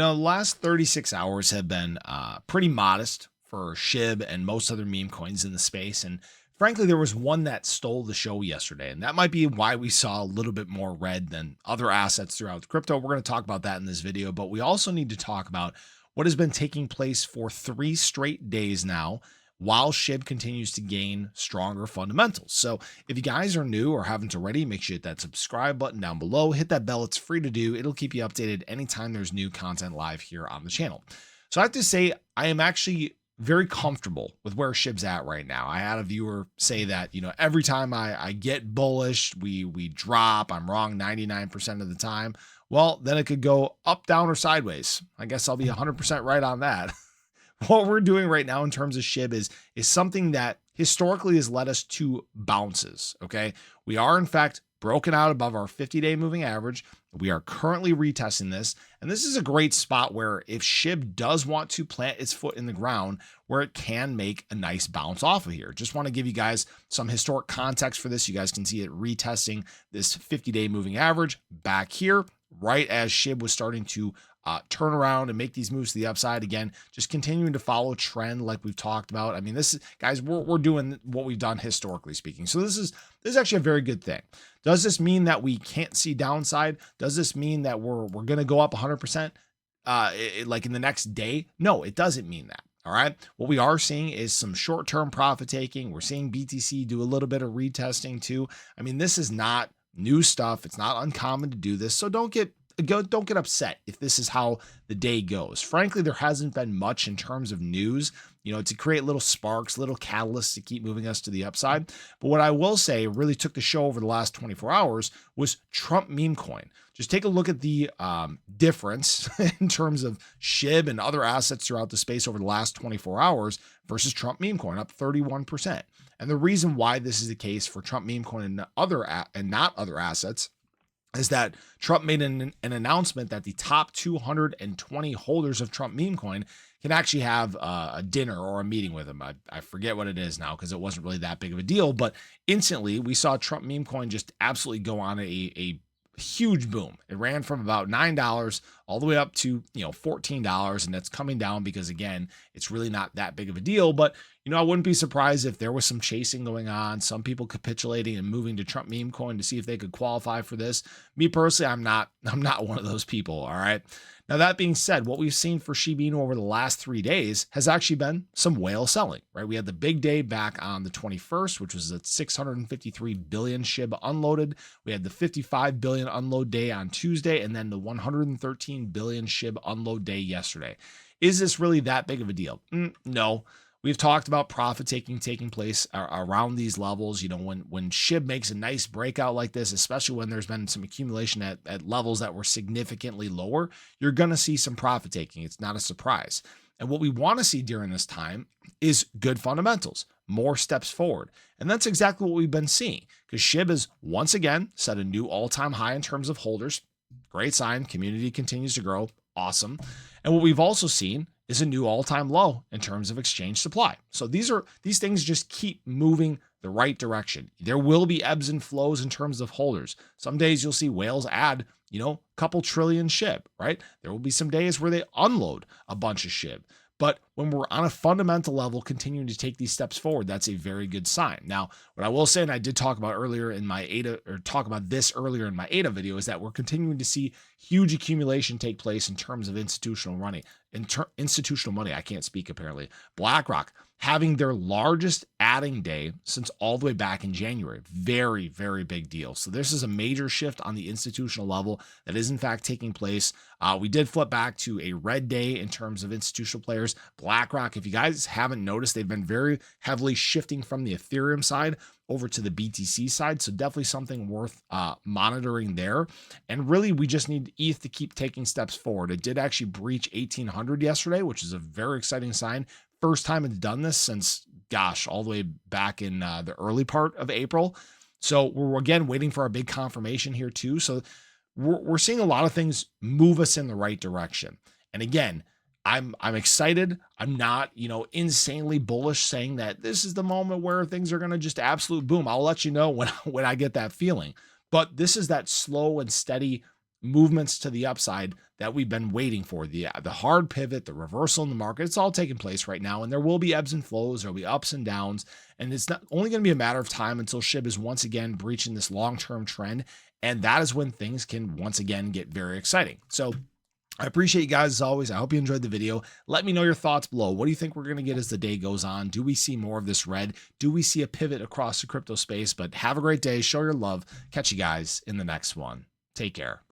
The last 36 hours have been pretty modest for SHIB and most other meme coins in the space. And frankly, there was one that stole the show yesterday. And that might be why we saw a little bit more red than other assets throughout crypto. We're going to talk about that in this video. But we also need to talk about what has been taking place for 3 straight days now, while SHIB continues to gain stronger fundamentals. So if you guys are new or haven't already, make sure you hit that subscribe button down below, hit that bell. It's free to do. It'll keep you updated anytime there's new content live here on the channel. So I have to say, I am actually very comfortable with where SHIB's at right now. I had a viewer say that, every time I get bullish, we drop. I'm wrong 99% of the time. Well, then it could go up, down, or sideways. I guess I'll be 100% right on that. What we're doing right now in terms of SHIB is something that historically has led us to bounces. Okay. We are in fact broken out above our 50-day moving average. We are currently retesting this. And this is a great spot where if SHIB does want to plant its foot in the ground, where it can make a nice bounce off of here. Just want to give you guys some historic context for this. You guys can see it retesting this 50-day moving average back here, right as SHIB was starting to turn around and make these moves to the upside again, just continuing to follow trend like we've talked about. I mean, this is, guys, we're doing what we've done historically speaking. So this is actually a very good thing. Does this mean that we can't see downside? Does this mean that we're going to go up 100% like in the next day? No, it doesn't mean that. All right. What we are seeing is some short-term profit taking. We're seeing BTC do a little bit of retesting too. I mean, this is not new stuff. It's not uncommon to do this. So don't get upset if this is how the day goes. Frankly, there hasn't been much in terms of news, to create little sparks, little catalysts to keep moving us to the upside. But what I will say really took the show over the last 24 hours was Trump Memecoin. Just take a look at the difference in terms of SHIB and other assets throughout the space over the last 24 hours versus Trump Memecoin, up 31%. And the reason why this is the case for Trump Memecoin and not other assets is that Trump made an announcement that the top 220 holders of Trump Memecoin can actually have a dinner or a meeting with him. I forget what it is now because it wasn't really that big of a deal, but instantly we saw Trump Memecoin just absolutely go on a huge boom. It ran from about $9 all the way up to, $14, and that's coming down because, again, it's really not that big of a deal. But, I wouldn't be surprised if there was some chasing going on, some people capitulating and moving to Trump Memecoin to see if they could qualify for this. Me personally, I'm not one of those people. All right. Now, that being said, what we've seen for Shiba Inu over the last 3 days has actually been some whale selling, right? We had the big day back on the 21st, which was at 653 billion SHIB unloaded. We had the 55 billion unload day on Tuesday, and then the 113 billion SHIB unload day yesterday. Is this really that big of a deal? No. We've talked about profit taking place around these levels. When SHIB makes a nice breakout like this, especially when there's been some accumulation at levels that were significantly lower, you're going to see some profit taking. It's not a surprise. And what we want to see during this time is good fundamentals, more steps forward. And that's exactly what we've been seeing, because SHIB has once again set a new all-time high in terms of holders. Great sign. Community continues to grow. Awesome. And what we've also seen is a new all-time low in terms of exchange supply. So these things just keep moving the right direction. There will be ebbs and flows in terms of holders. Some days you'll see whales add, a couple trillion SHIB, right? There will be some days where they unload a bunch of SHIB. But when we're on a fundamental level, continuing to take these steps forward, that's a very good sign. Now, what I will say, and I did talk about earlier in my ADA, or talk about this earlier in my ADA video, is that we're continuing to see huge accumulation take place in terms of institutional money. Institutional money, I can't speak apparently. BlackRock having their largest adding day since all the way back in January. Very, very big deal. So this is a major shift on the institutional level that is in fact taking place. We did flip back to a red day in terms of institutional players. BlackRock, if you guys haven't noticed, they've been very heavily shifting from the Ethereum side over to the BTC side. So definitely something worth monitoring there. And really, we just need ETH to keep taking steps forward. It did actually breach 1800 yesterday, which is a very exciting sign. First time it's done this since, all the way back in the early part of April. So we're again waiting for our big confirmation here too. So we're seeing a lot of things move us in the right direction. And again, I'm excited. I'm not, insanely bullish saying that this is the moment where things are going to just absolute boom. I'll let you know when I get that feeling. But this is that slow and steady movements to the upside that we've been waiting for. The hard pivot, the reversal in the market, it's all taking place right now. And there will be ebbs and flows, there'll be ups and downs. And it's not only going to be a matter of time until SHIB is once again breaching this long-term trend. And that is when things can once again get very exciting. So I appreciate you guys as always. I hope you enjoyed the video. Let me know your thoughts below. What do you think we're going to get as the day goes on? Do we see more of this red? Do we see a pivot across the crypto space? But have a great day. Show your love. Catch you guys in the next one. Take care.